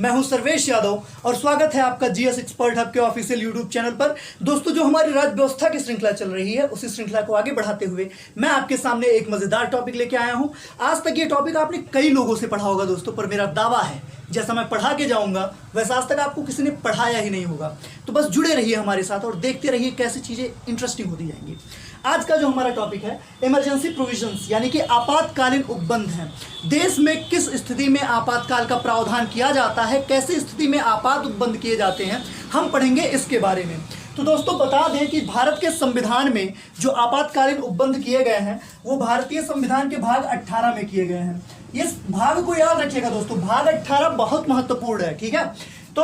मैं हूं सर्वेश यादव और स्वागत है आपका जीएस एक्सपर्ट हब के ऑफिशियल यूट्यूब चैनल पर। दोस्तों, जो हमारी राज्य व्यवस्था की श्रृंखला चल रही है उसी श्रृंखला को आगे बढ़ाते हुए मैं आपके सामने एक मजेदार टॉपिक लेके आया हूं। आज तक ये टॉपिक आपने कई लोगों से पढ़ा होगा दोस्तों, पर मेरा दावा है जैसा मैं पढ़ा के जाऊंगा वैसा आज तक आपको किसी ने पढ़ाया ही नहीं होगा। तो बस जुड़े रहिए हमारे साथ और देखते रहिए कैसी चीजें इंटरेस्टिंग होती जाएंगी। आज का जो हमारा टॉपिक है इमरजेंसी प्रोविजंस यानी कि आपातकालीन उपबंध है। देश में किस स्थिति में आपातकाल का प्रावधान किया जाता है, कैसे स्थिति में आपात उपबंध किए जाते हैं, हम पढ़ेंगे इसके बारे में। तो दोस्तों बता दें कि भारत के संविधान में जो आपातकालीन उपबंध किए गए हैं वो भारतीय संविधान के भाग 18 में किए गए हैं। इस भाग को याद रखिएगा दोस्तों, भाग 18 बहुत महत्वपूर्ण है, ठीक है। तो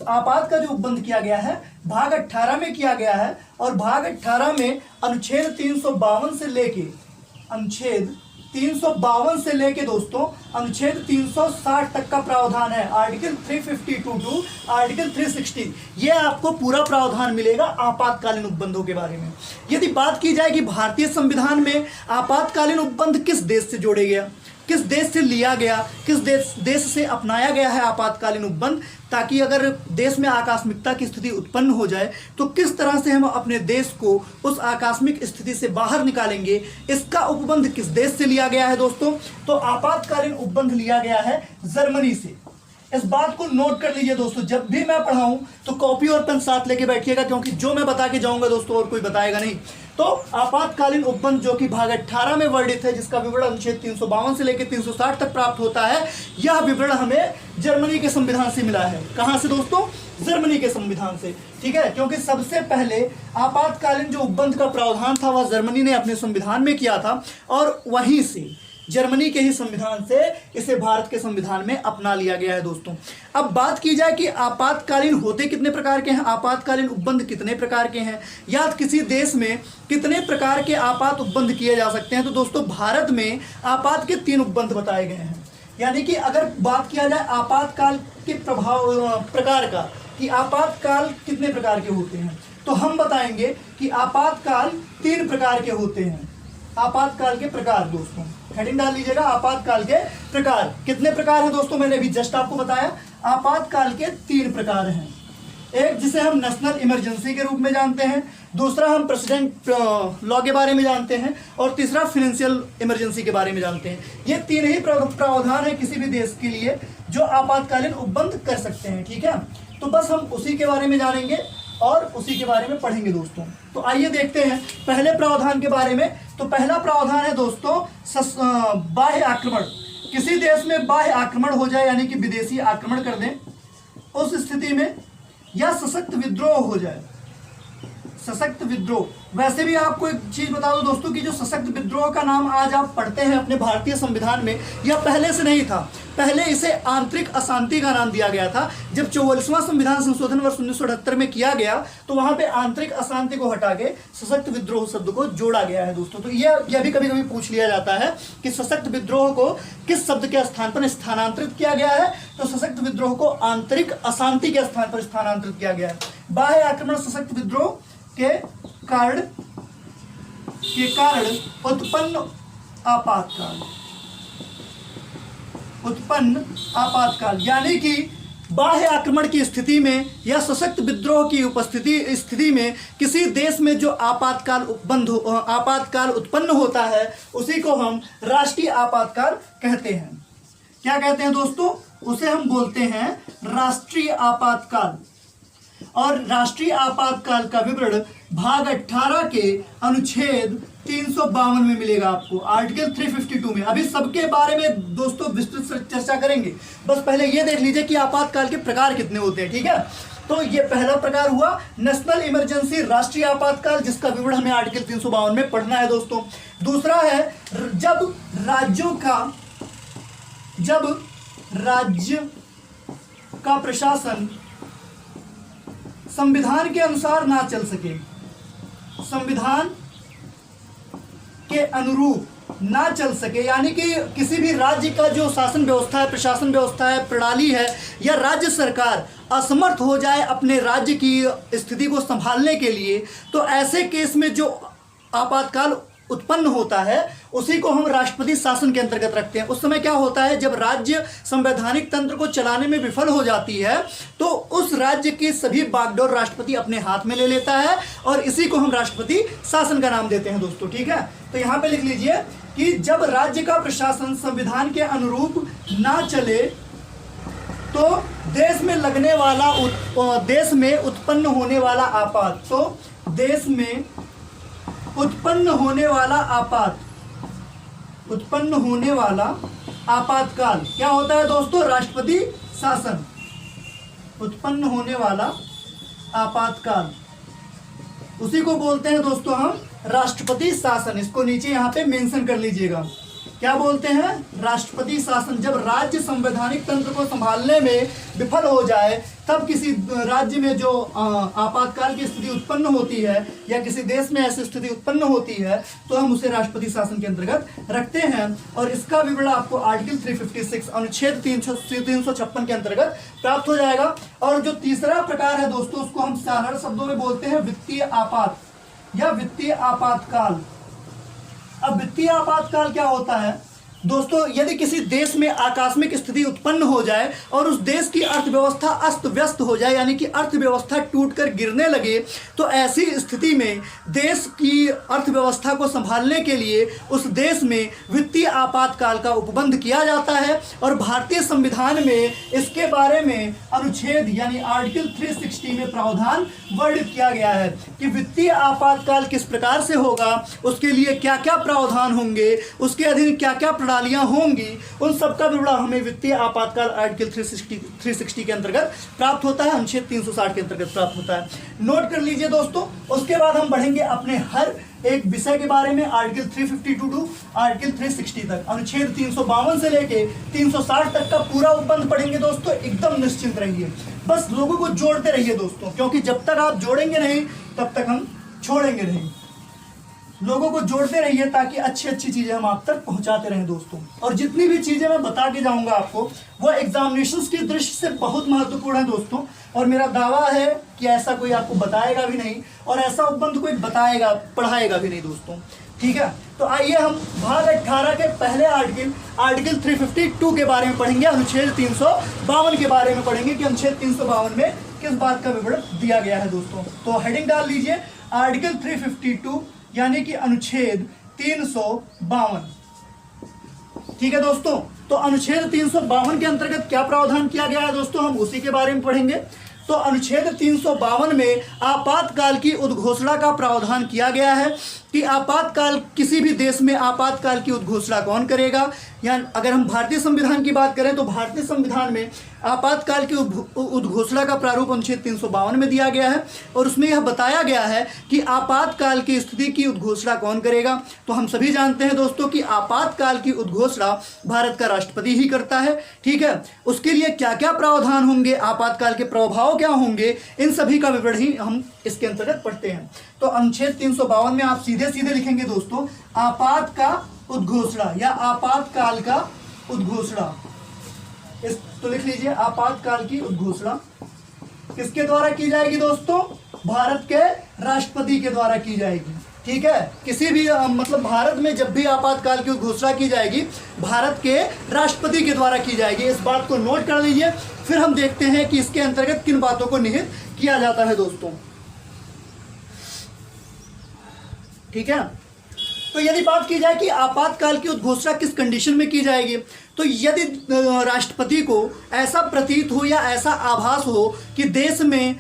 आपात का जो उपबंध किया गया है भाग 18 में किया गया है और भाग 18 में अनुच्छेद 352 से लेके दोस्तों अनुच्छेद 360 तक का प्रावधान है। आर्टिकल 352 टू आर्टिकल 360 ये आपको पूरा प्रावधान मिलेगा आपातकालीन उपबंधों के बारे में। यदि बात की जाए कि भारतीय संविधान में आपातकालीन उपबंध किस देश से जोड़े गया, किस देश से लिया गया, किस देश से अपनाया गया है आपातकालीन उपबंध, ताकि अगर देश में आकस्मिकता की स्थिति उत्पन्न हो जाए तो किस तरह से हम अपने देश को उस आकस्मिक स्थिति से बाहर निकालेंगे, इसका उपबंध किस देश से लिया गया है दोस्तों। तो आपातकालीन उपबंध लिया गया है जर्मनी से। इस बात को नोट कर लीजिए दोस्तों, जब भी मैं पढ़ाऊं तो कॉपी और पेन साथ लेके बैठिएगा, क्योंकि जो मैं बता के जाऊंगा दोस्तों और कोई बताएगा नहीं। तो आपातकालीन उपबंध जो कि भाग 18 में वर्णित है, जिसका विवरण अनुच्छेद 352 से लेकर 360 तक प्राप्त होता है, यह विवरण हमें जर्मनी के संविधान से मिला है। कहां से दोस्तों? जर्मनी के संविधान से, ठीक है। क्योंकि सबसे पहले आपातकालीन जो उपबंध का प्रावधान था वह जर्मनी ने अपने संविधान में किया था और वहीं से जर्मनी के ही संविधान से इसे भारत के संविधान में अपना लिया गया है दोस्तों। अब बात की जाए कि आपातकालीन होते कितने प्रकार के हैं, आपातकालीन उपबंध कितने प्रकार के हैं, या किसी देश में कितने प्रकार के आपात उपबंध किए जा सकते हैं, तो दोस्तों भारत में आपात के 3 उपबंध बताए गए हैं। यानी कि अगर बात किया जाए आपातकाल के प्रकार का कि आपातकाल कितने प्रकार के होते हैं, तो हम बताएंगे कि आपातकाल 3 प्रकार के होते हैं। आपातकाल के प्रकार दोस्तों हेडिंग डाल लीजिएगा, आपातकाल के प्रकार कितने प्रकार हैं दोस्तों, मैंने अभी जस्ट आपको बताया। आपातकाल के 3 प्रकार हैं। एक जिसे हम नेशनल इमरजेंसी के रूप में जानते हैं, दूसरा हम प्रेसिडेंट लॉ के बारे में जानते हैं और तीसरा फाइनेंशियल इमरजेंसी के बारे में जानते हैं। ये 3 ही प्रावधान है किसी भी देश के लिए जो आपातकालीन उपबंध कर सकते हैं, ठीक है। तो बस हम उसी के बारे में जानेंगे और उसी के बारे में पढ़ेंगे दोस्तों। तो आइए देखते हैं पहले प्रावधान के बारे में। तो पहला प्रावधान है दोस्तों बाह्य आक्रमण। किसी देश में बाह्य आक्रमण हो जाए यानी कि विदेशी आक्रमण कर दें, उस स्थिति में या सशक्त विद्रोह हो जाए। सशक्त विद्रोह, वैसे भी आपको एक चीज बता दो दोस्तों कि जो सशक्त विद्रोह का नाम आज आप पढ़ते हैं अपने भारतीय संविधान में, यह पहले से नहीं था। पहले इसे आंतरिक अशांति का नाम दिया गया था। जब 44वां संविधान संशोधन वर्ष 1978 में किया गया तो वहां पे आंतरिक अशांति को हटा के सशक्त विद्रोह शब्द को जोड़ा गया है दोस्तों। तो यह भी कभी कभी पूछ लिया जाता है कि सशक्त विद्रोह को किस शब्द के स्थान पर स्थानांतरित किया गया है, तो सशक्त विद्रोह को आंतरिक अशांति के स्थान पर स्थानांतरित किया गया है। बाह्य आक्रमण सशक्त विद्रोह के कारण उत्पन्न आपातकाल यानी कि बाह्य आक्रमण की स्थिति में या सशक्त विद्रोह की स्थिति में किसी देश में जो आपातकाल उत्पन्न होता है उसी को हम राष्ट्रीय आपातकाल कहते हैं। क्या कहते हैं दोस्तों? उसे हम बोलते हैं राष्ट्रीय आपातकाल। और राष्ट्रीय आपातकाल का विवरण भाग 18 के अनुच्छेद 352 में मिलेगा आपको, आर्टिकल 352 में। अभी सबके बारे में दोस्तों विस्तृत चर्चा करेंगे, बस पहले ये देख लीजिए कि आपातकाल के प्रकार कितने होते हैं, ठीक है। तो ये पहला प्रकार हुआ नेशनल इमरजेंसी, राष्ट्रीय आपातकाल, जिसका विवरण हमें आर्टिकल 352 में पढ़ना है दोस्तों। दूसरा है जब राज्य का प्रशासन संविधान के अनुसार ना चल सके, संविधान के अनुरूप ना चल सके, यानी कि किसी भी राज्य का जो शासन व्यवस्था है, प्रशासन व्यवस्था है, प्रणाली है, या राज्य सरकार असमर्थ हो जाए अपने राज्य की स्थिति को संभालने के लिए, तो ऐसे केस में जो आपातकाल उत्पन्न होता है उसी को हम राष्ट्रपति शासन के अंतर्गत रखते हैं। उस समय क्या होता है, जब राज्य संवैधानिक तंत्र को चलाने में विफल हो जाती है तो उस राज्य की सभी बागडोर राष्ट्रपति अपने हाथ में ले लेता है और इसी को हम राष्ट्रपति शासन का नाम देते हैं दोस्तों। ठीक है, तो यहां पे लिख लीजिए कि जब राज्य का प्रशासन संविधान के अनुरूप ना चले तो देश में लगने वाला देश में उत्पन्न होने वाला आपात, तो देश में उत्पन्न होने वाला आपातकाल क्या होता है दोस्तों, राष्ट्रपति शासन। उत्पन्न होने वाला आपातकाल उसी को बोलते हैं दोस्तों हम राष्ट्रपति शासन। इसको नीचे यहाँ पे मेंशन कर लीजिएगा, क्या बोलते हैं, राष्ट्रपति शासन। जब राज्य संवैधानिक तंत्र को संभालने में विफल हो जाए तब किसी राज्य में जो आपातकाल की स्थिति उत्पन्न होती है या किसी देश में ऐसी स्थिति उत्पन्न होती है तो हम उसे राष्ट्रपति शासन के अंतर्गत रखते हैं। और इसका विवरण आपको आर्टिकल 356 अनुच्छेद 356 के अंतर्गत प्राप्त हो जाएगा। और जो तीसरा प्रकार है दोस्तों उसको हम साधारण शब्दों में बोलते हैं वित्तीय आपात या वित्तीय आपातकाल। अब वित्तीय आपातकाल क्या होता है दोस्तों, यदि किसी देश में आकस्मिक स्थिति उत्पन्न हो जाए और उस देश की अर्थव्यवस्था अस्त व्यस्त हो जाए, यानी कि अर्थव्यवस्था टूटकर गिरने लगे, तो ऐसी स्थिति में देश की अर्थव्यवस्था को संभालने के लिए उस देश में वित्तीय आपातकाल का उपबंध किया जाता है। और भारतीय संविधान में इसके बारे में अनुच्छेद यानी आर्टिकल 360 में प्रावधान वर्णित किया गया है कि वित्तीय आपातकाल किस प्रकार से होगा, उसके लिए क्या क्या प्रावधान होंगे, उसके अधीन क्या क्या प्रणालियां होंगी, उन सब का विवरण हमें वित्तीय आपातकाल आर्टिकल 360 के अंतर्गत प्राप्त होता है, अनुच्छेद 360 के अंतर्गत प्राप्त होता है। नोट कर लीजिए दोस्तों। उसके बाद हम बढ़ेंगे अपने हर एक विषय के बारे में, आर्टिकल 352 टू आर्टिकल 360 तक, अनुच्छेद 352 से लेके 360 तक का पूरा उपबंध पढ़ेंगे दोस्तों। एकदम निश्चिंत रहिए, बस लोगों को जोड़ते रहिए दोस्तों, क्योंकि जब तक आप जोड़ेंगे नहीं तब तक हम छोड़ेंगे नहीं। लोगों को जोड़ते रहिए ताकि अच्छी अच्छी चीजें हम आप तक पहुंचाते रहें दोस्तों। और जितनी भी चीजें मैं बता के जाऊंगा आपको वो एग्जामिनेशंस की दृष्टि से बहुत महत्वपूर्ण है दोस्तों। और मेरा दावा है कि ऐसा कोई आपको बताएगा भी नहीं और ऐसा उपबंध कोई बताएगा पढ़ाएगा भी नहीं दोस्तों। ठीक है, तो आइए हम भाग 18 के पहले आर्टिकल 352 के बारे में पढ़ेंगे, अनुच्छेद 352 के बारे में पढ़ेंगे कि अनुच्छेद 352 में किस बात का विवरण दिया गया है दोस्तों। तो हेडिंग डाल लीजिए आर्टिकल 352 यानी कि अनुच्छेद 352। ठीक है दोस्तों, तो अनुच्छेद 352 के अंतर्गत क्या प्रावधान किया गया है दोस्तों, हम उसी के बारे में पढ़ेंगे। तो अनुच्छेद 352 में आपातकाल की उद्घोषणा का प्रावधान किया गया है कि आपातकाल किसी भी देश में आपातकाल की उद्घोषणा कौन करेगा। या अगर हम भारतीय संविधान की बात करें तो भारतीय संविधान में आपातकाल की उद्घोषणा का प्रारूप अनुच्छेद 352 में दिया गया है और उसमें यह बताया गया है कि आपातकाल की स्थिति की उद्घोषणा कौन करेगा। तो हम सभी जानते हैं दोस्तों कि आपातकाल की उद्घोषणा भारत का राष्ट्रपति ही करता है। ठीक है, उसके लिए क्या क्या प्रावधान होंगे, आपातकाल के प्रभाव क्या होंगे, इन सभी का विवरण ही हम इसके अंतर्गत पढ़ते हैं। तो अनुच्छेद 352 में आप सीधे सीधे लिखेंगे दोस्तों आपात का उद्घोषणा या आपातकाल का उद्घोषणा। इस तो लिख लीजिए आपातकाल की उद्घोषणा किसके द्वारा की जाएगी दोस्तों, भारत के राष्ट्रपति के द्वारा की जाएगी। ठीक है, किसी भी मतलब भारत में जब भी आपातकाल की घोषणा की जाएगी भारत के राष्ट्रपति के द्वारा की जाएगी। इस बात को नोट कर लीजिए, फिर हम देखते हैं कि इसके अंतर्गत किन बातों को निहित किया जाता है दोस्तों। ठीक है, तो यदि बात की जाए कि आपातकाल की उद्घोषणा किस कंडीशन में की जाएगी, तो यदि राष्ट्रपति को ऐसा प्रतीत हो या ऐसा आभास हो कि देश में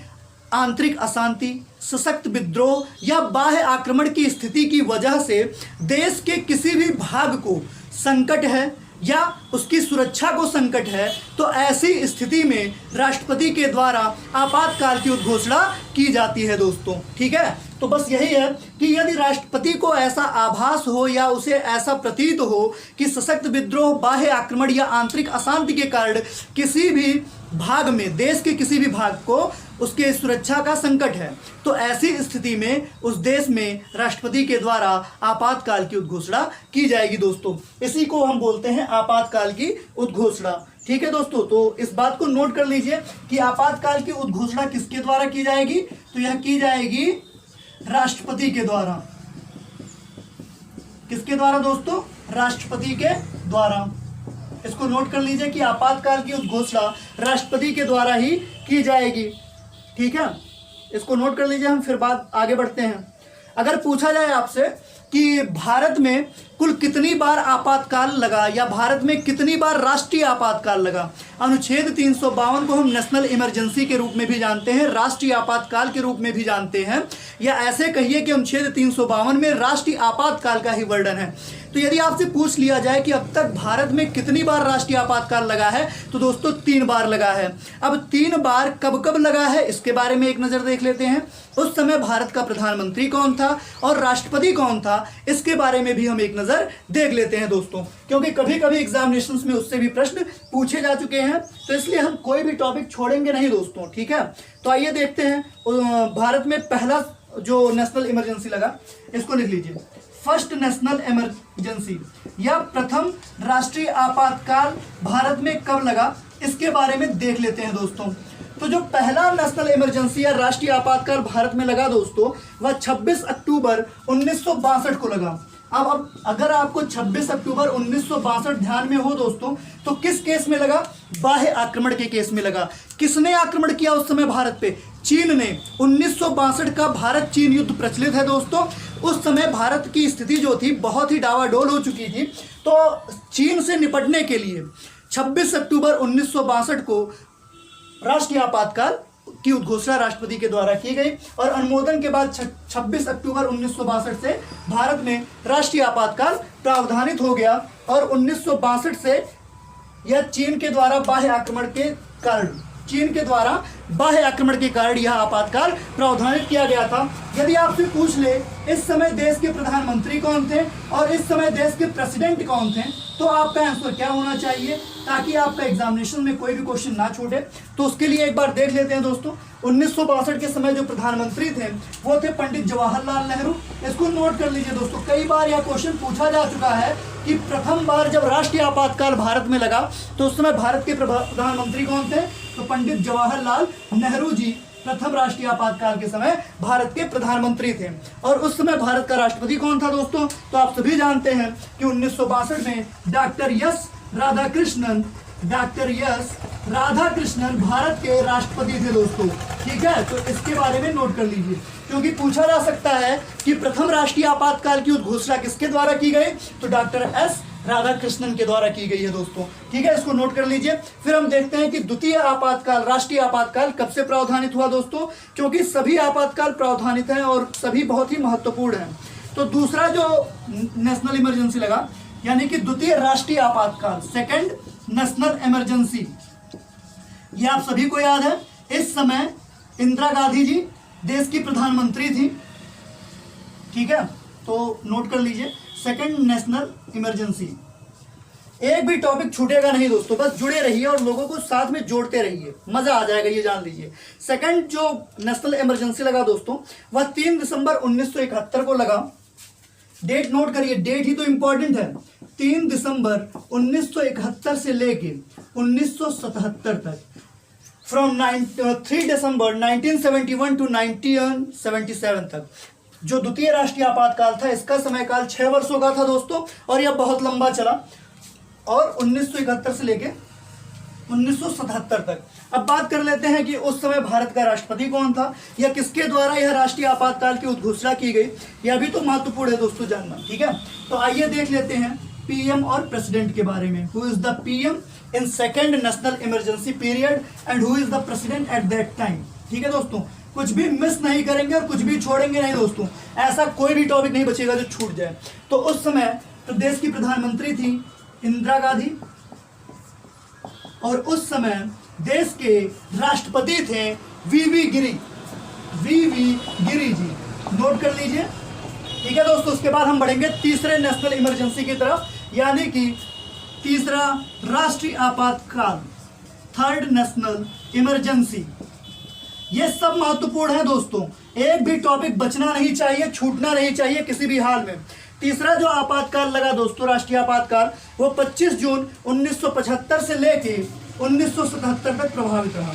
आंतरिक अशांति, सशक्त विद्रोह या बाह्य आक्रमण की स्थिति की वजह से देश के किसी भी भाग को संकट है या उसकी सुरक्षा को संकट है, तो ऐसी स्थिति में राष्ट्रपति के द्वारा आपातकाल की उद्घोषणा की जाती है दोस्तों। ठीक है, तो बस यही है कि यदि राष्ट्रपति को ऐसा आभास हो या उसे ऐसा प्रतीत हो कि सशक्त विद्रोह, बाह्य आक्रमण या आंतरिक अशांति के कारण किसी भी भाग में, देश के किसी भी भाग को उसके सुरक्षा का संकट है, तो ऐसी स्थिति में उस देश में राष्ट्रपति के द्वारा आपातकाल की उद्घोषणा की जाएगी दोस्तों। इसी को हम बोलते हैं आपातकाल की उद्घोषणा। ठीक है दोस्तों, तो इस बात को नोट कर लीजिए कि आपातकाल की उद्घोषणा किसके द्वारा की जाएगी, तो यह की जाएगी राष्ट्रपति के द्वारा। किसके द्वारा दोस्तों? राष्ट्रपति के द्वारा। इसको नोट कर लीजिए कि आपातकाल की उद्घोषणा राष्ट्रपति के द्वारा ही की जाएगी। ठीक है, इसको नोट कर लीजिए। हम फिर बात आगे बढ़ते हैं। अगर पूछा जाए आपसे कि भारत में कुल कितनी बार आपातकाल लगा या भारत में कितनी बार राष्ट्रीय आपातकाल लगा, अनुच्छेद 352 को हम नेशनल इमरजेंसी के रूप में भी जानते हैं, राष्ट्रीय आपातकाल के रूप में भी जानते हैं, या ऐसे कहिए कि अनुच्छेद 352 में राष्ट्रीय आपातकाल का ही वर्णन है। तो यदि आपसे पूछ लिया जाए कि अब तक भारत में कितनी बार राष्ट्रीय आपातकाल लगा है, तो दोस्तों 3 बार लगा है। अब 3 बार कब कब लगा है इसके बारे में एक नज़र देख लेते हैं। उस समय भारत का प्रधानमंत्री कौन था और राष्ट्रपति कौन था, इसके बारे में भी हम एक नज़र देख लेते हैं दोस्तों, क्योंकि कभी कभी एग्जामिनेशंस में उससे भी प्रश्न पूछे जा चुके हैं, तो इसलिए हम कोई भी टॉपिक छोड़ेंगे नहीं दोस्तों। ठीक है, तो आइए देखते हैं भारत में पहला जो नेशनल इमरजेंसी लगा, इसको लिख लीजिए। फर्स्ट नेशनल इमरजेंसी या प्रथम राष्ट्रीय आपातकाल भारत में कब लगा, इसके बारे में देख लेते हैं दोस्तों। तो जो पहला नेशनल इमरजेंसी या राष्ट्रीय आपातकाल भारत में लगा दोस्तों, वह 26 अक्टूबर 1962 को लगा। अब अगर आपको 26 अक्टूबर 1962 ध्यान में हो दोस्तों, तो किस केस में लगा? बाह्य आक्रमण के केस में लगा। किसने आक्रमण किया उस समय भारत पे? चीन ने। 1962 का भारत चीन युद्ध प्रचलित है दोस्तों। उस समय भारत की स्थिति जो थी बहुत ही डावाडोल हो चुकी थी, तो चीन से निपटने के लिए 26 अक्टूबर 1962 को राष्ट्रीय आपातकाल की उद्घोषणा राष्ट्रपति के द्वारा की गई और अनुमोदन के बाद 26 अक्टूबर 1962 से भारत में राष्ट्रीय आपातकाल प्रावधानित हो गया। और 1962 से यह चीन के द्वारा बाह्य आक्रमण के कारण यह आपातकाल प्रावधानित किया गया था। यदि आपसे पूछ ले इस समय देश के प्रधानमंत्री कौन थे और इस समय देश के प्रेसिडेंट कौन थे, तो आपका आंसर क्या होना चाहिए, ताकि आपका एग्जामिनेशन में कोई भी क्वेश्चन ना छूटे। तो उसके लिए एक बार देख लेते हैं दोस्तों। 1962 के समय जो प्रधानमंत्री थे वो थे पंडित जवाहरलाल नेहरू। इसको नोट कर लीजिए दोस्तों, कई बार यह क्वेश्चन पूछा जा चुका है कि प्रथम बार जब राष्ट्रीय आपातकाल भारत में लगा तो उस समय भारत के प्रधानमंत्री कौन थे? तो पंडित जवाहरलाल नेहरू जी प्रथम राष्ट्रीय आपातकाल के समय भारत के प्रधानमंत्री थे। और उस समय भारत का राष्ट्रपति कौन था दोस्तों? तो आप सभी जानते हैं कि 1962 में डॉक्टर एस राधाकृष्णन भारत के राष्ट्रपति थे दोस्तों। ठीक है, तो इसके बारे में नोट कर लीजिए, क्योंकि पूछा जा सकता है कि प्रथम राष्ट्रीय आपातकाल की उद्घोषणा किसके द्वारा की गई, तो डॉक्टर एस राधाकृष्णन के द्वारा की गई है दोस्तों। ठीक है, इसको नोट कर लीजिए। फिर हम देखते हैं कि द्वितीय आपातकाल, राष्ट्रीय आपातकाल कब से प्रावधानित हुआ दोस्तों, क्योंकि सभी आपातकाल प्रावधानित हैं और सभी बहुत ही महत्वपूर्ण हैं। तो दूसरा जो नेशनल इमरजेंसी लगा, यानी कि द्वितीय राष्ट्रीय आपातकाल, सेकेंड नेशनल इमरजेंसी, ये आप सभी को याद है। इस समय इंदिरा गांधी जी देश की प्रधानमंत्री थी। ठीक है, तो नोट कर लीजिए सेकेंड नेशनल इमरजेंसी। एक भी टॉपिक छूटेगा नहीं दोस्तों, बस जुड़े रहिए और लोगों को साथ में जोड़ते रहिए, मजा आ जाएगा, ये जान लीजिए। सेकेंड जो नेशनल इमरजेंसी लगा दोस्तों, वह 3 दिसंबर 1971 को लगा। डेट नोट करिए, डेट ही तो इंपॉर्टेंट है। 3 दिसंबर 1971 से लेके 1977 तक, फ्रॉम 3 दिसंबर 1971 टू 1977 तक जो द्वितीय राष्ट्रीय आपातकाल था, इसका समयकाल 6 वर्षों का था दोस्तों, और यह बहुत लंबा चला। और 1971 से लेके 1977 तक। अब बात कर लेते हैं कि उस समय भारत का राष्ट्रपति कौन था या किसके द्वारा यह राष्ट्रीय आपातकाल की उद्घोषणा की गई, यह भी तो महत्वपूर्ण है दोस्तों जानना। ठीक है, तो आइए देख लेते हैं पीएम और प्रेसिडेंट के बारे में। Who is the PM in second national emergency period and who is the president at that time. ठीक है दोस्तों, कुछ भी मिस नहीं करेंगे और कुछ भी छोड़ेंगे नहीं दोस्तों, ऐसा कोई भी टॉपिक नहीं बचेगा जो छूट जाए। तो उस समय तो देश की प्रधानमंत्री थी इंदिरा गांधी, और उस समय देश के राष्ट्रपति थे वीवी गिरी जी, नोट कर लीजिए। ठीक है दोस्तों, उसके बाद हम बढ़ेंगे तीसरे नेशनल इमरजेंसी की तरफ, यानी कि तीसरा राष्ट्रीय आपातकाल, थर्ड नेशनल इमरजेंसी। ये सब महत्वपूर्ण है दोस्तों, एक भी टॉपिक बचना नहीं चाहिए, छूटना नहीं चाहिए किसी भी हाल में। तीसरा जो आपातकाल लगा दोस्तों, राष्ट्रीय आपातकाल, वो 25 जून 1975 से लेके 1977 तक प्रभावित रहा।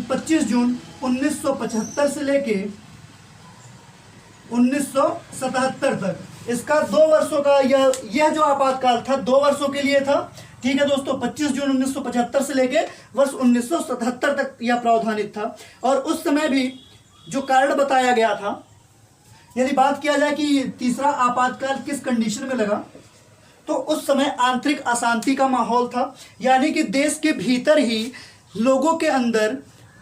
25 जून 1975 से लेके 1977 तक इसका 2 वर्षों का यह जो आपातकाल था 2 वर्षों के लिए था। ठीक है दोस्तों, 25 जून 1975 से लेके वर्ष 1977 तक यह प्रावधानित था। और उस समय भी जो कारण बताया गया था, यदि बात किया जाए कि तीसरा आपातकाल किस कंडीशन में लगा, तो उस समय आंतरिक अशांति का माहौल था, यानी कि देश के भीतर ही लोगों के अंदर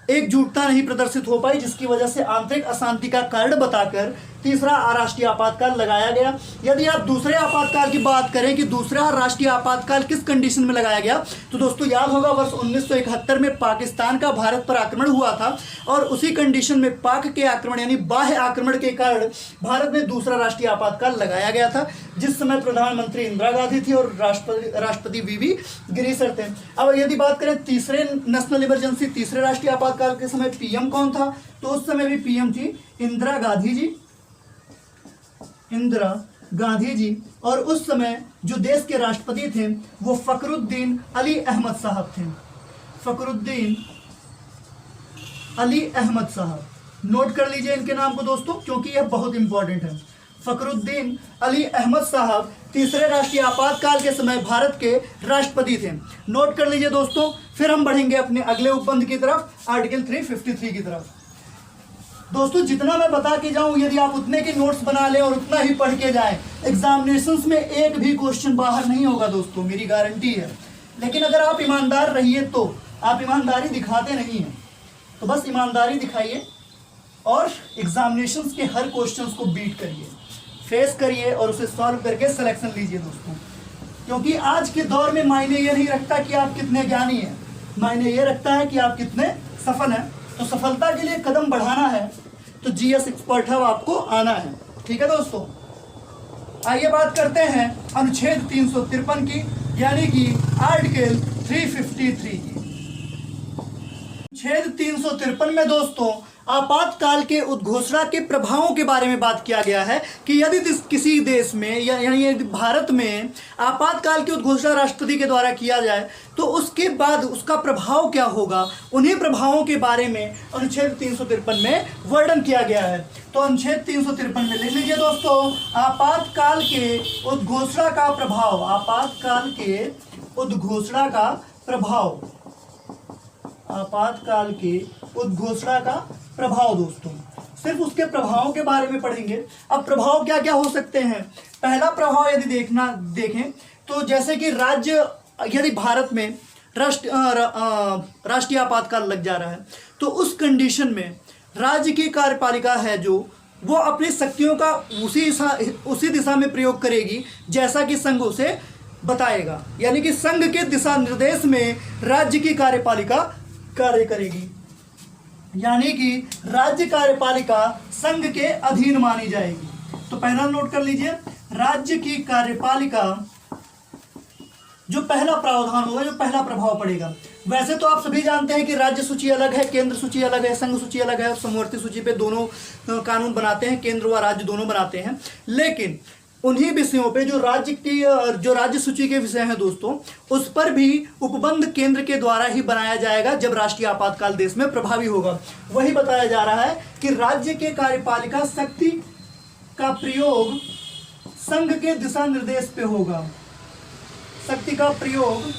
एकजुटता नहीं प्रदर्शित हो पाई, जिसकी वजह से आंतरिक अशांति का कारण बताकर तीसरा राष्ट्रीय आपातकाल लगाया गया। यदि आप दूसरे आपातकाल की बात करें कि दूसरा राष्ट्रीय आपातकाल किस कंडीशन में लगाया गया, तो दोस्तों याद होगा वर्ष 1971 में पाकिस्तान का भारत पर आक्रमण हुआ था, और उसी कंडीशन में पाक के आक्रमण यानी बाह्य आक्रमण के कारण भारत में दूसरा राष्ट्रीय आपातकाल लगाया गया था, जिस समय प्रधानमंत्री इंदिरा गांधी थी और राष्ट्रपति वी गिरीसर थे। अब यदि बात करें तीसरे नेशनल इमरजेंसी, तीसरे राष्ट्रीय आपातकाल के समय पीएम कौन था, तो उस समय भी पीएम थी इंदिरा गांधी जी। और उस समय जो देश के राष्ट्रपति थे वो फखरुद्दीन अली अहमद साहब थे। फखरुद्दीन अली अहमद साहब, नोट कर लीजिए इनके नाम को दोस्तों, क्योंकि यह बहुत इंपॉर्टेंट है। फखरुद्दीन अली अहमद साहब तीसरे राष्ट्रीय आपातकाल के समय भारत के राष्ट्रपति थे। नोट कर लीजिए दोस्तों। फिर हम बढ़ेंगे अपने अगले उपबंध की तरफ, आर्टिकल 353 की तरफ। दोस्तों जितना मैं बता के जाऊं, यदि आप उतने के नोट्स बना लें और उतना ही पढ़ के जाएं, एग्जामिनेशंस में एक भी क्वेश्चन बाहर नहीं होगा दोस्तों, मेरी गारंटी है। लेकिन अगर आप ईमानदार रहिए, तो आप ईमानदारी दिखाते नहीं हैं, तो बस ईमानदारी दिखाइए और एग्जामिनेशंस के हर क्वेश्चंस को बीट करिए, फेस करिए और उसे सॉल्व करके सिलेक्शन लीजिए दोस्तों। क्योंकि आज के दौर में मायने ये नहीं रखता कि आप कितने ज्ञानी हैं, मायने ये रखता है कि आप कितने सफल हैं। तो सफलता के लिए कदम बढ़ाना है तो जीएस एक्सपर्ट हब आपको आना है। ठीक है दोस्तों, आइए बात करते हैं अनुच्छेद 353 की, यानी कि आर्टिकल 353 की। अनुच्छेद 353 में दोस्तों आपातकाल के उद्घोषणा के प्रभावों के बारे में बात किया गया है कि यदि किसी देश में यानी यदि भारत में आपातकाल की उद्घोषणा राष्ट्रपति के द्वारा किया जाए तो उसके बाद उसका प्रभाव क्या होगा, उन्हीं प्रभावों के बारे में अनुच्छेद 353 में वर्णन किया गया है। तो अनुच्छेद 353 में लिख लीजिए दोस्तों, आपातकाल के उद्घोषणा का प्रभाव, आपातकाल के उद्घोषणा का प्रभाव, आपातकाल के उद्घोषणा का प्रभाव। दोस्तों सिर्फ उसके प्रभावों के बारे में पढ़ेंगे। अब प्रभाव क्या क्या हो सकते हैं। पहला प्रभाव यदि देखें तो जैसे कि राज्य, यदि भारत में राष्ट्रीय आपातकाल लग जा रहा है, तो उस कंडीशन में राज्य की कार्यपालिका है जो वो अपनी शक्तियों का उसी दिशा में प्रयोग करेगी जैसा कि संघ उसे बताएगा, यानी कि संघ के दिशा निर्देश में राज्य की कार्यपालिका कार्य करेगी, यानी कि राज्य कार्यपालिका संघ के अधीन मानी जाएगी। तो पहला नोट कर लीजिए, राज्य की कार्यपालिका जो पहला प्रावधान होगा, जो पहला प्रभाव पड़ेगा। वैसे तो आप सभी जानते हैं कि राज्य सूची अलग है, केंद्र सूची अलग है, संघ सूची अलग है, और समवर्ती सूची पे दोनों कानून बनाते हैं, केंद्र व राज्य दोनों बनाते हैं। लेकिन उन्हीं विषयों पे जो राज्य सूची के विषय हैं दोस्तों, उस पर भी उपबंध केंद्र के द्वारा ही बनाया जाएगा जब राष्ट्रीय आपातकाल देश में प्रभावी होगा। वही बताया जा रहा है कि राज्य के कार्यपालिका शक्ति का प्रयोग संघ के दिशा निर्देश पे होगा, शक्ति का प्रयोग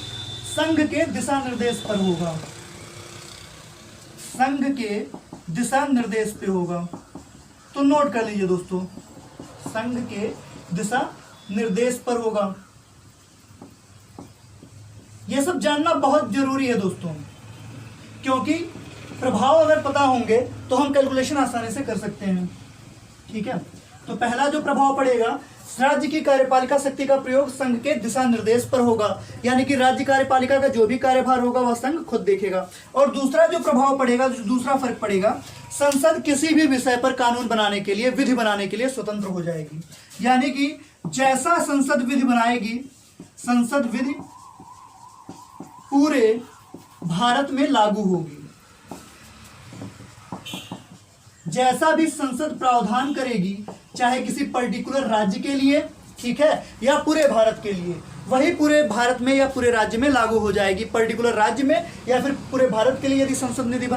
संघ के दिशा निर्देश पर होगा, संघ के दिशा निर्देश पे होगा। तो नोट कर लीजिए दोस्तों, संघ के दिशा निर्देश पर होगा। यह सब जानना बहुत जरूरी है दोस्तों, क्योंकि प्रभाव अगर पता होंगे तो हम कैलकुलेशन आसानी से कर सकते हैं। ठीक है, तो पहला जो प्रभाव पड़ेगा, राज्य की कार्यपालिका शक्ति का प्रयोग संघ के दिशा निर्देश पर होगा, यानी कि राज्य कार्यपालिका का जो भी कार्यभार होगा वह संघ खुद देखेगा। और दूसरा जो प्रभाव पड़ेगा, जो दूसरा फर्क पड़ेगा, संसद किसी भी विषय पर कानून बनाने के लिए, विधि बनाने के लिए स्वतंत्र हो जाएगी, यानी कि जैसा संसद विधि बनाएगी, संसद विधि पूरे भारत में लागू होगी। जैसा भी संसद प्रावधान करेगी, चाहे किसी पर्टिकुलर राज्य के लिए, ठीक है, या पूरे भारत के लिए, वही पूरे भारत में या पूरे राज्य में लागू हो जाएगी। पर्टिकुलर राज्य में या फिर पूरे भारत के लिए यदि संसद विधि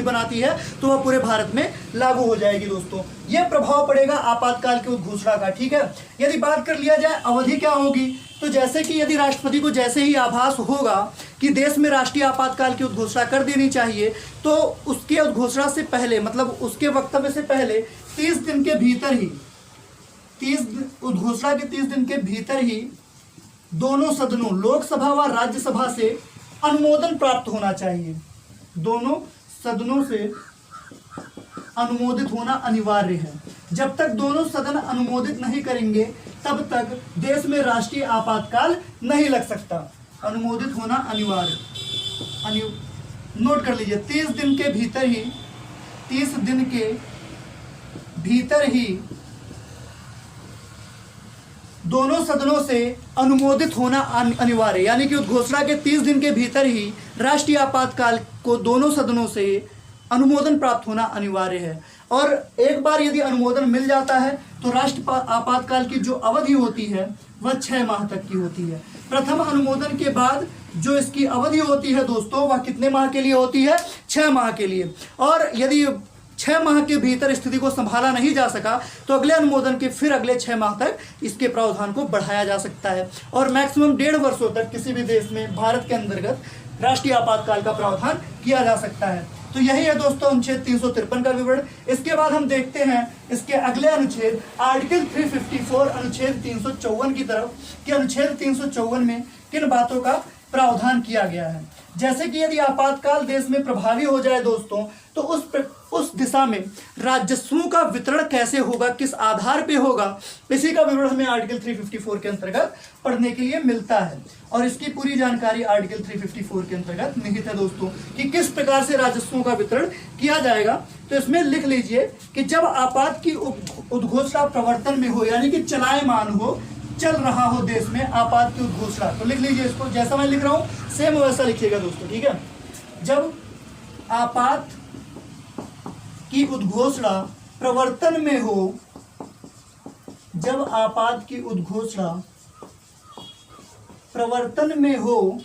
बनाती है तो वह पूरे भारत में लागू हो जाएगी दोस्तों। यह प्रभाव पड़ेगा आपातकाल की उद्घोषणा का। ठीक है, यदि बात कर लिया जाए अवधि क्या होगी, तो जैसे कि यदि राष्ट्रपति को जैसे ही आभास होगा कि देश में राष्ट्रीय आपातकाल की उद्घोषणा कर देनी चाहिए, तो उसके उद्घोषणा से पहले, मतलब उसके वक्तव्य से पहले 30 दिन के भीतर ही, उद्घोषणा के 30 दिन के भीतर ही दोनों सदनों, लोकसभा व राज्यसभा से अनुमोदन प्राप्त होना चाहिए। दोनों सदनों से अनुमोदित होना अनिवार्य है। जब तक दोनों सदन अनुमोदित नहीं करेंगे तब तक देश में राष्ट्रीय आपातकाल नहीं लग सकता। अनुमोदित होना अनिवार्य, नोट कर लीजिए। 30 दिन के भीतर ही दोनों सदनों से अनुमोदित होना अनिवार्य, यानी कि उद्घोषणा के 30 दिन के भीतर ही राष्ट्रीय आपातकाल को दोनों सदनों से अनुमोदन प्राप्त होना अनिवार्य है। और एक बार यदि अनुमोदन मिल जाता है तो राष्ट्रीय आपातकाल की जो अवधि होती है वह 6 माह तक की होती है। प्रथम अनुमोदन के बाद जो इसकी अवधि होती है दोस्तों, वह कितने माह के लिए होती है? 6 माह के लिए। और यदि 6 माह के भीतर स्थिति को संभाला नहीं जा सका तो अगले अनुमोदन के फिर अगले 6 माह तक इसके प्रावधान को बढ़ाया जा सकता है। और मैक्सिमम 1.5 वर्षों तक किसी भी देश में भारत के अंतर्गत राष्ट्रीय आपातकाल का प्रावधान किया जा सकता है। तो यही है दोस्तों अनुच्छेद 353 का विवरण। इसके बाद हम देखते हैं इसके अगले अनुच्छेद आर्टिकल 354 अनुच्छेद 354 की तरफ, कि अनुच्छेद 354 में किन बातों का प्रावधान किया गया है। जैसे कि यदि आपातकाल देश में प्रभावी हो जाए दोस्तों, तो उस दिशा में राजस्वों का वितरण कैसे होगा, किस आधार पे होगा, इसी का विवरण हमें आर्टिकल 354 के अंतर्गत पढ़ने के लिए मिलता है। और इसकी पूरी जानकारी आर्टिकल 354 के अंतर्गत निहित है दोस्तों, कि किस प्रकार से राजस्वों का वितरण किया जाएगा। तो इसमें लिख लीजिए कि जब आपात की उद्घोषणा प्रवर्तन में हो, यानी कि चलायमान हो, चल रहा हो देश में आपात की उद्घोषणा, तो लिख लीजिए इसको, जैसा मैं लिख रहा हूं सेम वैसा लिखिएगा दोस्तों। ठीक है, जब आपात की उद्घोषणा प्रवर्तन में हो, जब आपात की उद्घोषणा प्रवर्तन में हो,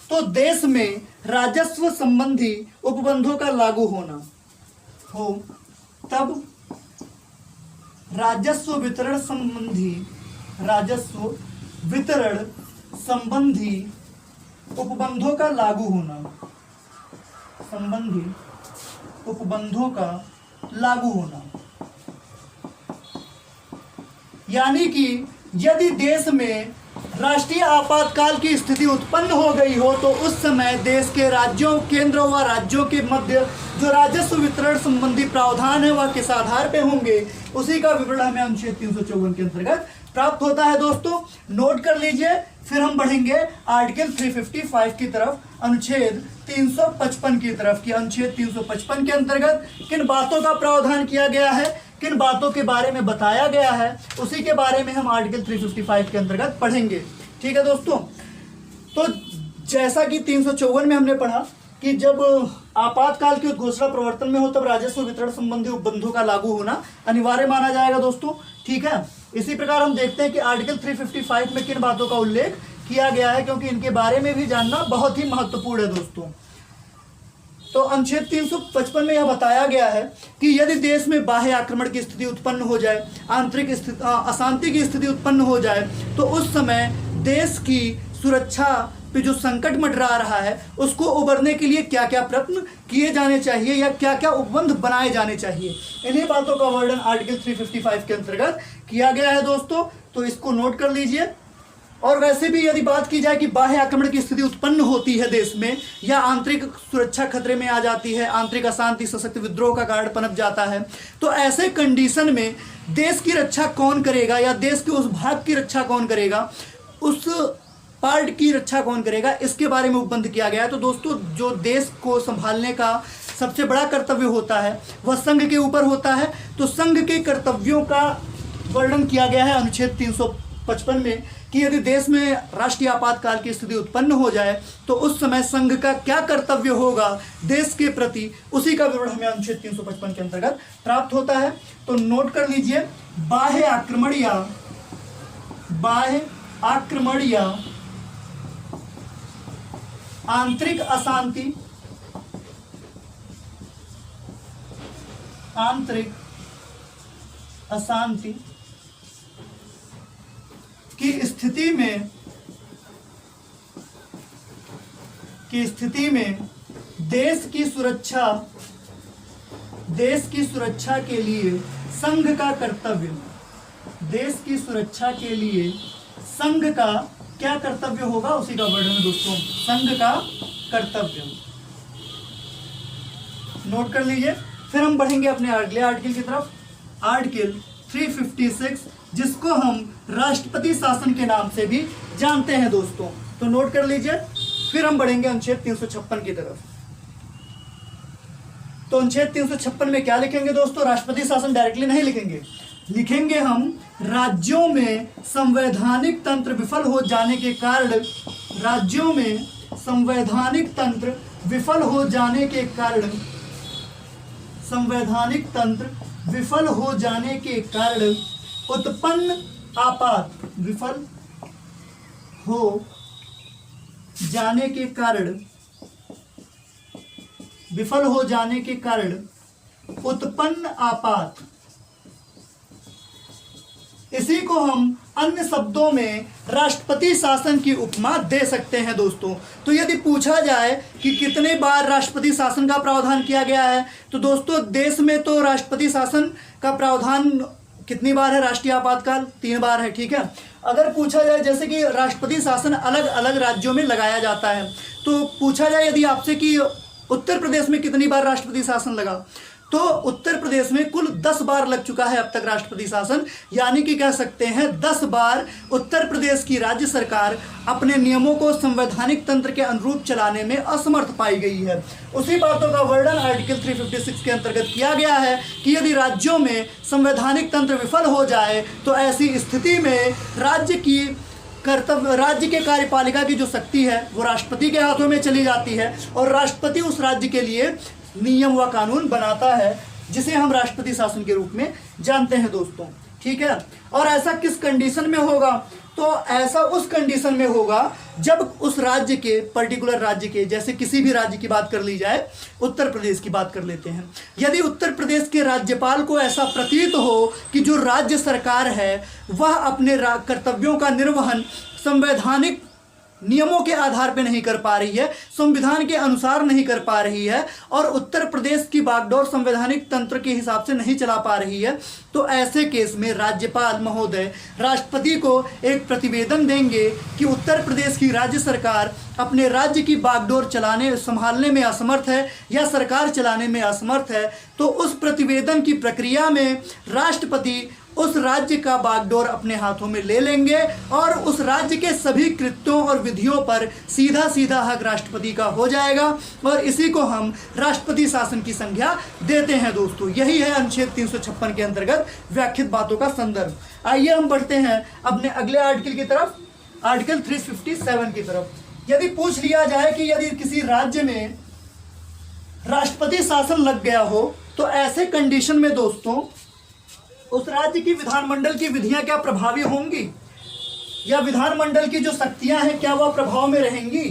तो देश में राजस्व संबंधी उपबंधों का लागू होना हो, तब राजस्व वितरण संबंधी उपबंधों का लागू होना, संबंधी उपबंधों का लागू होना। यानी कि यदि देश में राष्ट्रीय आपातकाल की स्थिति उत्पन्न हो गई हो, तो उस समय देश के राज्यों, केंद्र व राज्यों के मध्य जो राजस्व वितरण संबंधी प्रावधान है वह किस आधार पे होंगे, उसी का विवरण हमें अनुच्छेद 354 के अंतर्गत प्राप्त होता है दोस्तों। नोट कर लीजिए, फिर हम बढ़ेंगे आर्टिकल 355 की तरफ, अनुच्छेद 355 की तरफ, कि अनुच्छेद 355 के अंतर्गत किन बातों का प्रावधान किया गया है, किन बातों के बारे में बताया गया है, उसी के बारे में हम आर्टिकल 355 के अंतर्गत पढ़ेंगे। ठीक है दोस्तों, तो जैसा कि 354 में हमने पढ़ा कि जब आपातकाल की उद्घोषणा प्रवर्तन में हो तब राजस्व वितरण संबंधी उपबंधों का लागू होना अनिवार्य माना जाएगा दोस्तों। ठीक है, इसी प्रकार हम देखते हैं कि आर्टिकल 355 में किन बातों का उल्लेख किया गया है, क्योंकि इनके बारे में भी जानना बहुत ही महत्वपूर्ण है दोस्तों। तो अनुच्छेद 355 में यह बताया गया है कि यदि देश में बाह्य आक्रमण की स्थिति उत्पन्न हो जाए, आंतरिक अशांति की स्थिति उत्पन्न हो जाए, तो उस समय देश की सुरक्षा पे जो संकट मंडरा रहा है उसको उबरने के लिए क्या क्या प्रयत्न किए जाने चाहिए या क्या क्या उपबंध बनाए जाने चाहिए, इन्हीं बातों का वर्णन आर्टिकल 355 के अंतर्गत किया गया है दोस्तों। तो इसको नोट कर लीजिए। और वैसे भी यदि बात की जाए कि बाह्य आक्रमण की स्थिति उत्पन्न होती है देश में, या आंतरिक सुरक्षा खतरे में आ जाती है, आंतरिक अशांति सशक्त विद्रोह का कारण पनप जाता है, तो ऐसे कंडीशन में देश की रक्षा कौन करेगा, या देश के उस भाग की रक्षा कौन करेगा, उस पार्ट की रक्षा कौन करेगा, इसके बारे में उपबंध किया गया है। तो दोस्तों, जो देश को संभालने का सबसे बड़ा कर्तव्य होता है वह संघ के ऊपर होता है। तो संघ के कर्तव्यों का वर्णन किया गया है अनुच्छेद 355 में, कि यदि देश में राष्ट्रीय आपातकाल की स्थिति उत्पन्न हो जाए तो उस समय संघ का क्या कर्तव्य होगा देश के प्रति, उसी का विवरण हमें अनुच्छेद 355 के अंतर्गत प्राप्त होता है। तो नोट कर लीजिए, बाह्य आक्रमण या बाह्य आक्रमण या आंतरिक अशांति, आंतरिक अशांति की स्थिति में देश की सुरक्षा के लिए संघ का कर्तव्य, देश की सुरक्षा के लिए संघ का क्या कर्तव्य होगा, उसी का वर्णन है दोस्तों, संघ का कर्तव्य। नोट कर लीजिए। फिर हम बढ़ेंगे अपने अगले आर्टिकल की तरफ, आर्टिकल 356, जिसको हम राष्ट्रपति शासन के नाम से भी जानते हैं दोस्तों। तो नोट कर लीजिए। फिर हम बढ़ेंगे अनुच्छेद 356 की तरफ। तो अनुच्छेद 356 में क्या लिखेंगे दोस्तों? राष्ट्रपति शासन डायरेक्टली नहीं लिखेंगे, लिखेंगे हम राज्यों में संवैधानिक तंत्र विफल हो जाने के कारण, राज्यों में संवैधानिक तंत्र विफल हो जाने के कारण, संवैधानिक तंत्र विफल हो जाने के कारण उत्पन्न आपात, विफल हो जाने के कारण, विफल हो जाने के कारण उत्पन्न आपात, इसी को हम अन्य शब्दों में राष्ट्रपति शासन की उपमा दे सकते हैं दोस्तों। तो यदि पूछा जाए कि कितने बार राष्ट्रपति शासन का प्रावधान किया गया है, तो दोस्तों देश में तो राष्ट्रपति शासन का प्रावधान कितनी बार है? राष्ट्रीय आपातकाल 3 बार है, ठीक है। अगर पूछा जाए जैसे कि राष्ट्रपति शासन अलग अलग राज्यों में लगाया जाता है, तो पूछा जाए यदि आपसे कि उत्तर प्रदेश में कितनी बार राष्ट्रपति शासन लगा, तो उत्तर प्रदेश में कुल 10 बार लग चुका है अब तक राष्ट्रपति शासन, यानी कि कह सकते हैं 10 बार उत्तर प्रदेश की राज्य सरकार अपने नियमों को संवैधानिक तंत्र के अनुरूप चलाने में असमर्थ पाई गई है। उसी बातों का वर्णन आर्टिकल 356 के अंतर्गत किया गया है कि यदि राज्यों में संवैधानिक तंत्र विफल हो जाए तो ऐसी स्थिति में राज्य के कार्यपालिका की जो शक्ति है वो राष्ट्रपति के हाथों में चली जाती है, और राष्ट्रपति उस राज्य के लिए नियम व कानून बनाता है, जिसे हम राष्ट्रपति शासन के रूप में जानते हैं दोस्तों, ठीक है। और ऐसा किस कंडीशन में होगा? तो ऐसा उस कंडीशन में होगा जब उस राज्य के, पर्टिकुलर राज्य के, जैसे किसी भी राज्य की बात कर ली जाए, उत्तर प्रदेश की बात कर लेते हैं, यदि उत्तर प्रदेश के राज्यपाल को ऐसा प्रतीत हो कि जो राज्य सरकार है वह अपने कर्तव्यों का निर्वहन संवैधानिक नियमों के आधार पर नहीं कर पा रही है, संविधान के अनुसार नहीं कर पा रही है, और उत्तर प्रदेश की बागडोर संवैधानिक तंत्र के हिसाब से नहीं चला पा रही है, तो ऐसे केस में राज्यपाल महोदय राष्ट्रपति को एक प्रतिवेदन देंगे कि उत्तर प्रदेश की राज्य सरकार अपने राज्य की बागडोर संभालने में असमर्थ है या सरकार चलाने में असमर्थ है। तो उस प्रतिवेदन की प्रक्रिया में राष्ट्रपति उस राज्य का बागडोर अपने हाथों में ले लेंगे और उस राज्य के सभी कृत्यों और विधियों पर सीधा सीधा हक राष्ट्रपति का हो जाएगा, और इसी को हम राष्ट्रपति शासन की संज्ञा देते हैं दोस्तों। यही है अनुच्छेद 356 के अंतर्गत व्याख्यात बातों का संदर्भ। आइए हम बढ़ते हैं अपने अगले आर्टिकल की तरफ, आर्टिकल 357 की तरफ। यदि पूछ लिया जाए कि यदि किसी राज्य में राष्ट्रपति शासन लग गया हो तो ऐसे कंडीशन में दोस्तों उस राज्य की विधानमंडल की विधियां क्या प्रभावी होंगी, या विधानमंडल की जो शक्तियां हैं क्या वह प्रभाव में रहेंगी?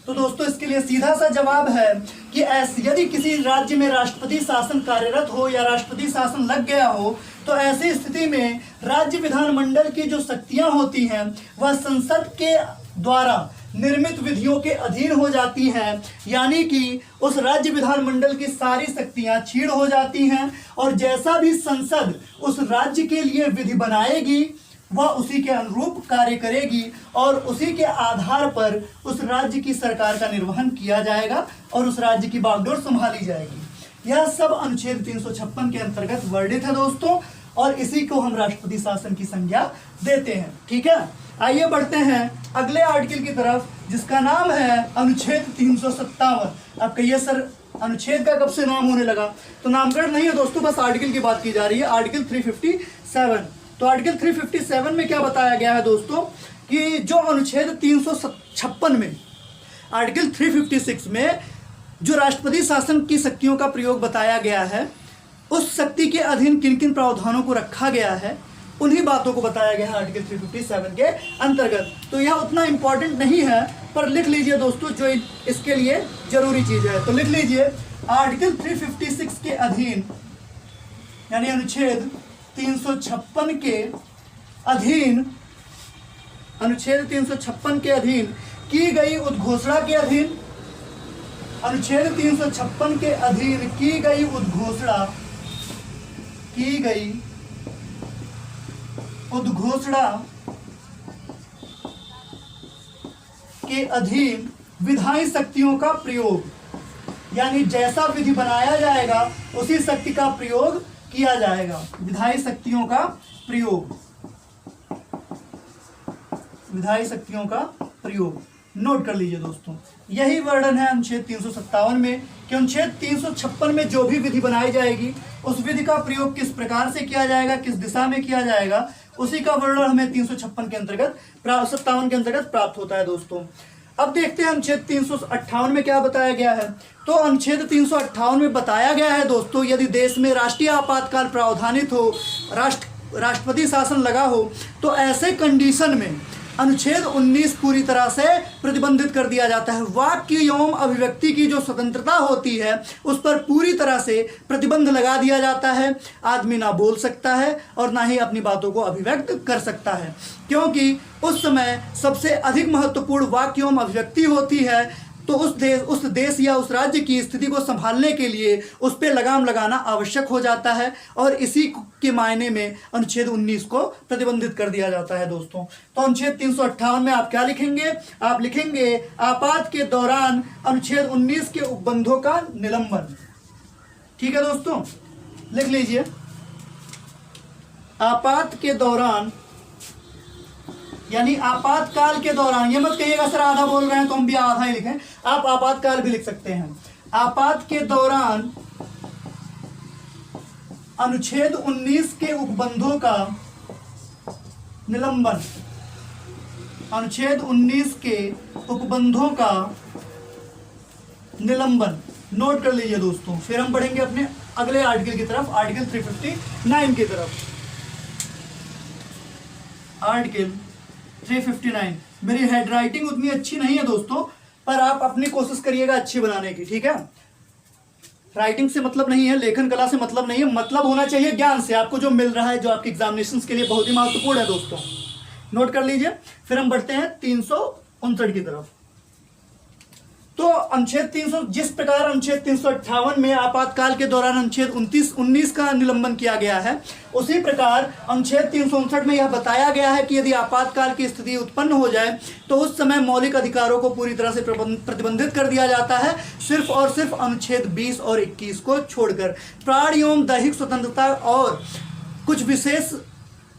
तो दोस्तों इसके लिए सीधा सा जवाब है कि यदि किसी राज्य में राष्ट्रपति शासन कार्यरत हो या राष्ट्रपति शासन लग गया हो, तो ऐसी स्थिति में राज्य विधानमंडल की जो शक्तियां होती हैं वह संसद के द्वारा निर्मित विधियों के अधीन हो जाती हैं, यानी कि उस राज्य विधानमंडल की सारी शक्तियां छीड़ हो जाती हैं, और जैसा भी संसद उस राज्य के लिए विधि बनाएगी वह उसी के अनुरूप कार्य करेगी, और उसी के आधार पर उस राज्य की सरकार का निर्वहन किया जाएगा और उस राज्य की बागडोर संभाली जाएगी। यह सब अनुच्छेद 356 के अंतर्गत वर्णित है दोस्तों, और इसी को हम राष्ट्रपति शासन की संज्ञा देते हैं, ठीक है। आइए बढ़ते हैं अगले आर्टिकल की तरफ, जिसका नाम है अनुच्छेद 357। अब कहिए सर अनुच्छेद का कब से नाम होने लगा? तो नामकरण नहीं है दोस्तों, बस आर्टिकल की बात की जा रही है, आर्टिकल 357। तो आर्टिकल 357 में क्या बताया गया है दोस्तों कि जो अनुच्छेद 356 में, आर्टिकल 356 में जो राष्ट्रपति शासन की शक्तियों का प्रयोग बताया गया है, उस शक्ति के अधीन किन किन प्रावधानों को रखा गया है, उन्हीं बातों को बताया गया है आर्टिकल 357 के अंतर्गत। तो यह उतना इंपॉर्टेंट नहीं है, पर लिख लीजिए दोस्तों जो इसके लिए जरूरी चीज है। तो लिख लीजिए आर्टिकल 356 के अधीन, यानी अनुच्छेद 356 के अधीन, अनुच्छेद 356 के अधीन की गई उद्घोषणा के अधीन, अनुच्छेद 356 के अधीन की गई उद्घोषणा, की गई उद्घोषणा के अधीन विधायी शक्तियों का प्रयोग, यानी जैसा विधि बनाया जाएगा उसी शक्ति का प्रयोग किया जाएगा। विधायी शक्तियों का प्रयोग, विधायी शक्तियों का प्रयोग नोट कर लीजिए दोस्तों। यही वर्णन है अनुच्छेद 357 में कि अनुच्छेद 356 में जो भी विधि बनाई जाएगी उस विधि का प्रयोग किस प्रकार से किया जाएगा, किस दिशा में किया जाएगा, उसी का वर्णन हमें 356 के अंतर्गत 57 के अंतर्गत प्राप्त होता है दोस्तों। अब देखते हैं अनुच्छेद 358 में क्या बताया गया है। तो अनुच्छेद 358 में बताया गया है दोस्तों, यदि देश में राष्ट्रीय आपातकाल प्रावधानित हो, राष्ट्रपति शासन लगा हो, तो ऐसे कंडीशन में अनुच्छेद 19 पूरी तरह से प्रतिबंधित कर दिया जाता है। वाक्य एवं अभिव्यक्ति की जो स्वतंत्रता होती है उस पर पूरी तरह से प्रतिबंध लगा दिया जाता है। आदमी ना बोल सकता है और ना ही अपनी बातों को अभिव्यक्त कर सकता है, क्योंकि उस समय सबसे अधिक महत्वपूर्ण वाक्य एवं अभिव्यक्ति होती है। तो उस देश या उस राज्य की स्थिति को संभालने के लिए उस पर लगाम लगाना आवश्यक हो जाता है, और इसी के मायने में अनुच्छेद 19 को प्रतिबंधित कर दिया जाता है दोस्तों। तो अनुच्छेद 358 में आप क्या लिखेंगे, आप लिखेंगे आपात के दौरान अनुच्छेद 19 के उपबंधों का निलंबन। ठीक है दोस्तों, लिख लीजिए आपात के दौरान, यानी आपातकाल के दौरान। ये मत कहिएगा सर आधा बोल रहे हैं तो हम भी आधा ही लिखें, आप आपातकाल भी लिख सकते हैं। आपात के दौरान अनुच्छेद 19 के उपबंधों का निलंबन, अनुच्छेद 19 के उपबंधों का निलंबन नोट कर लीजिए दोस्तों। फिर हम बढ़ेंगे अपने अगले आर्टिकल की तरफ, आर्टिकल 359 की तरफ। आर्टिकल 359, मेरी हेड राइटिंग उतनी अच्छी नहीं है दोस्तों, पर आप अपनी कोशिश करिएगा अच्छी बनाने की, ठीक है। राइटिंग से मतलब नहीं है, लेखन कला से मतलब नहीं है, मतलब होना चाहिए ज्ञान से, आपको जो मिल रहा है, जो आपके एग्जामिनेशंस के लिए बहुत ही महत्वपूर्ण है दोस्तों। नोट कर लीजिए। फिर हम बढ़ते हैं 359 की तरफ। तो अनुच्छेद 300, जिस प्रकार अनुच्छेद 358 में आपातकाल के दौरान अनुच्छेद 19 का निलंबन किया गया है, उसी प्रकार अनुच्छेद 359 में यह बताया गया है कि यदि आपातकाल की स्थिति उत्पन्न हो जाए तो उस समय मौलिक अधिकारों को पूरी तरह से प्रतिबंधित कर दिया जाता है, सिर्फ और सिर्फ अनुच्छेद 20 और 21 को छोड़कर। प्राण एवं दैहिक स्वतंत्रता और कुछ विशेष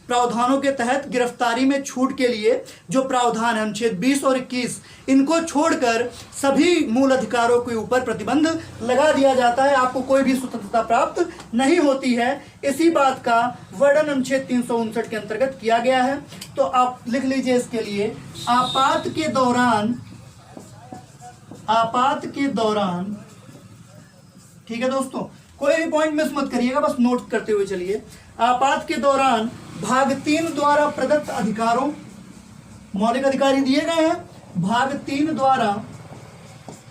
प्रावधानों के तहत गिरफ्तारी में छूट के लिए जो प्रावधान है अनुच्छेद 20 और 21, इनको छोड़कर सभी मूल अधिकारों के ऊपर प्रतिबंध लगा दिया जाता है। आपको कोई भी स्वतंत्रता प्राप्त नहीं होती है। इसी बात का वर्णन अनुच्छेद 359 के अंतर्गत किया गया है। तो आप लिख लीजिए इसके लिए आपात के दौरान, ठीक है दोस्तों, कोई भी पॉइंट मिस मत करिएगा, बस नोट करते हुए चलिए। आपात के दौरान भाग 3 द्वारा प्रदत्त अधिकारों, मौलिक अधिकार दिए गए हैं, भाग 3 द्वारा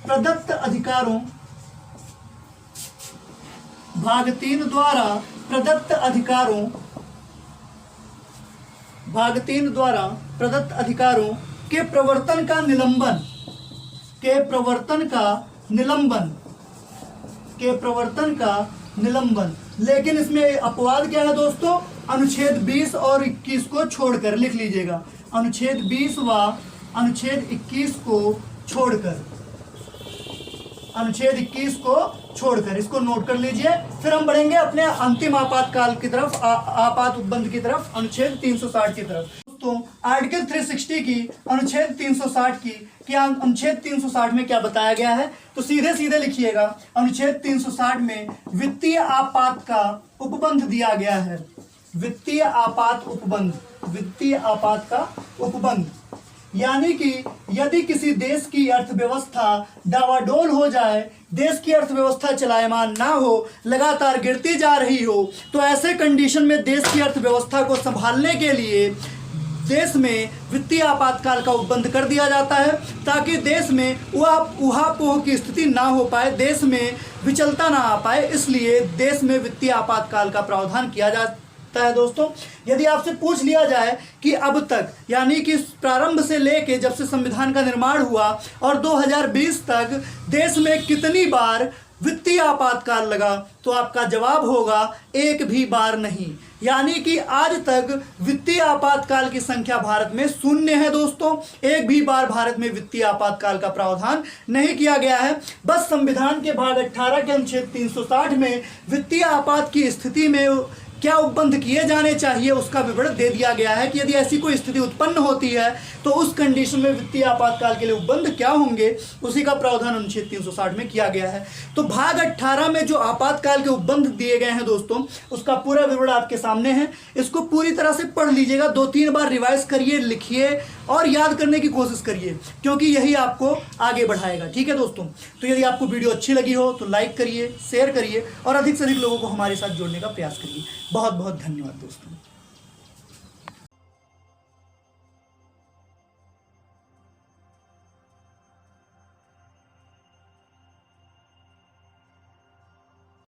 प्रदत्त अधिकारों, भाग 3 द्वारा प्रदत्त अधिकारों, भाग 3 द्वारा प्रदत्त अधिकारों के प्रवर्तन का निलंबन, के प्रवर्तन का निलंबन, के प्रवर्तन का निलंबन। लेकिन इसमें अपवाद क्या है दोस्तों, अनुच्छेद 20 और 21 को छोड़कर। लिख लीजिएगा अनुच्छेद 20 व अनुच्छेद 21 को छोड़कर, अनुच्छेद 21 को छोड़कर, इसको नोट कर लीजिए। फिर हम बढ़ेंगे अपने अंतिम आपातकाल की तरफ, आपात उपबंध की तरफ, अनुच्छेद 360 की तरफ। तो आर्टिकल 360 की, अनुच्छेद 360 की, क्या अनुच्छेद 360 में क्या बताया गया है, तो सीधे सीधे लिखिएगा। अनुच्छेद 360 में वित्तीय आपात का उपबंध दिया गया है। वित्तीय आपात उपबंध, वित्तीय आपात का उपबंध। यानी कि यदि किसी देश की अर्थव्यवस्था डावाडोल हो जाए, देश की अर्थव्यवस्था चलायमान ना हो, लगातार गिरती जा रही हो, तो ऐसे कंडीशन में देश की अर्थव्यवस्था को संभालने के लिए देश में वित्तीय आपातकाल का उपबंध कर दिया जाता है, ताकि देश में उहापोह की स्थिति ना हो पाए, देश में विचलता ना आ पाए। इसलिए देश में वित्तीय आपातकाल का प्रावधान किया जाता है। दोस्तों, यदि आपसे पूछ लिया जाए कि अब तक, यानी कि प्रारंभ से लेके जब से संविधान का निर्माण हुआ और 2020 तक देश में कितनी बार वित्तीय आपातकाल लगा, तो आपका जवाब होगा एक भी बार नहीं। यानी कि आज तक वित्तीय आपातकाल की संख्या भारत में 0 है। दोस्तों, एक भी बार भारत में वित्तीय आपातकाल का प्रावधान नहीं किया गया है। बस संविधान के भाग 18 के अनुच्छेद 360 में वित्तीय आपात की स्थिति में क्या उपबंध किए जाने चाहिए उसका विवरण दे दिया गया है कि यदि ऐसी कोई स्थिति उत्पन्न होती है तो उस कंडीशन में वित्तीय आपातकाल के लिए उपबंध क्या होंगे, उसी का प्रावधान अनुच्छेद 360 में किया गया है। तो भाग 18 में जो आपातकाल के उपबंध दिए गए हैं दोस्तों, उसका पूरा विवरण आपके सामने है। इसको पूरी तरह से पढ़ लीजिएगा, 2-3 बार रिवाइज करिए, लिखिए और याद करने की कोशिश करिए, क्योंकि यही आपको आगे बढ़ाएगा। ठीक है दोस्तों, तो यदि आपको वीडियो अच्छी लगी हो तो लाइक करिए, शेयर करिए और अधिक से अधिक लोगों को हमारे साथ जोड़ने का प्रयास करिए। बहुत बहुत धन्यवाद दोस्तों।